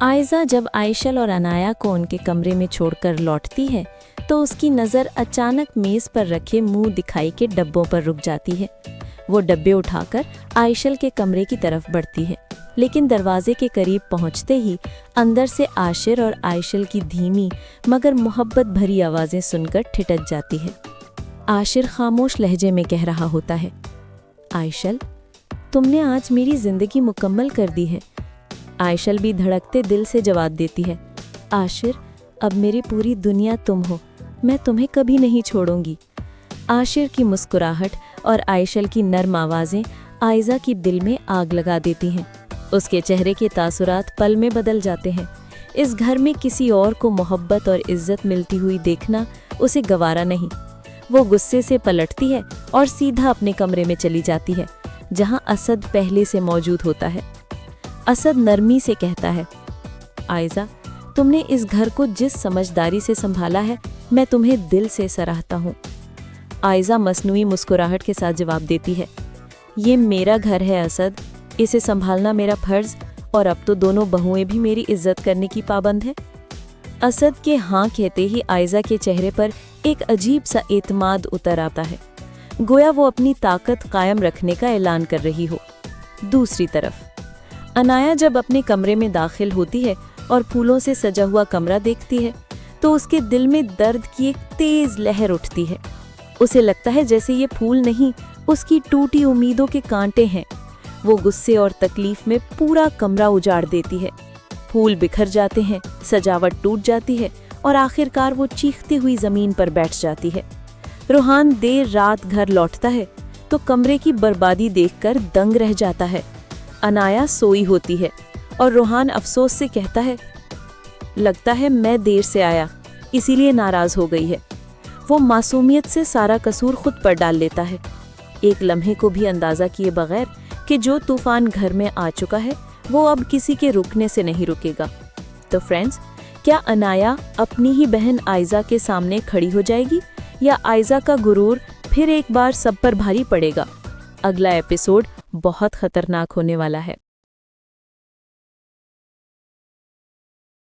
आयज़ा जब आयशल और अनाया को उनके कमरे में छोड़कर लौटती है तो उसकी नज़र अचानक मेज़ पर रखे मुंह दिखाई के डब्बों पर रुक जाती है। वो डब्बे उठाकर आयशल के कमरे की तरफ बढ़ती है, लेकिन दरवाजे के करीब पहुंचते ही अंदर से आशिर और आयशल की धीमी मगर मोहब्बत भरी आवाज़ें सुनकर ठिठक जाती है। आशिर खामोश लहजे में कह रहा होता है, आयशल, तुमने आज मेरी ज़िंदगी मुकम्मल कर दी है। आयशल भी धड़कते दिल से जवाब देती है, आशिर, अब मेरी पूरी दुनिया तुम हो, मैं तुम्हें कभी नहीं छोड़ूंगी। आशिर की मुस्कुराहट और आयशल की नर्म आवाज़ें आयज़ा की दिल में आग लगा देती हैं। उसके चेहरे के तासुरात पल में बदल जाते हैं। इस घर में किसी और को मोहब्बत और इज्जत मिलती हुई देखना उसे गवारा नहीं। वो गुस्से से पलटती है और सीधा अपने कमरे में चली जाती है, जहाँ असद पहले से मौजूद होता है। असद नरमी से कहता है, आयज़ा, तुमने इस घर को जिस समझदारी से संभाला है, मैं तुम्हें दिल से सराहता हूँ। आयज़ा मसनूई मुस्कुराहट के साथ जवाब देती है, ये मेरा घर है असद, इसे संभालना मेरा फर्ज, और अब तो दोनों बहुएं भी मेरी इज्जत करने की पाबंद है। असद के हाँ कहते ही आयज़ा के चेहरे पर एक अजीब सा एतमाद उतर आता है, गोया वो अपनी ताकत कायम रखने का ऐलान कर रही हो। दूसरी तरफ अनाया जब अपने कमरे में दाखिल होती है और फूलों से सजा हुआ कमरा देखती है तो उसके दिल में दर्द की एक तेज लहर उठती है। उसे लगता है जैसे ये फूल नहीं, उसकी टूटी उम्मीदों के कांटे हैं। वो गुस्से और तकलीफ में पूरा कमरा उजाड़ देती है। फूल बिखर जाते हैं, सजावट टूट जाती है और आखिरकार वो चीखती हुई जमीन पर बैठ जाती है। रोहान देर रात घर लौटता है तो कमरे की बर्बादी देखकर दंग रह जाता है। अनाया सोई होती है और रोहान अफसोस से कहता है, लगता है मैं देर से आया, इसीलिए नाराज हो गई है। वो मासूमियत से सारा कसूर खुद पर डाल लेता है, एक लम्हे को भी अंदाज़ा किए बगैर कि जो तूफान घर में आ चुका है वो अब किसी के रुकने से नहीं रुकेगा। तो फ्रेंड्स, क्या अनाया अपनी ही बहन आयज़ा के सामने खड़ी हो जाएगी या आयज़ा का गुरूर फिर एक बार सब पर भारी पड़ेगा? अगला एपिसोड बहुत खतरनाक होने वाला है।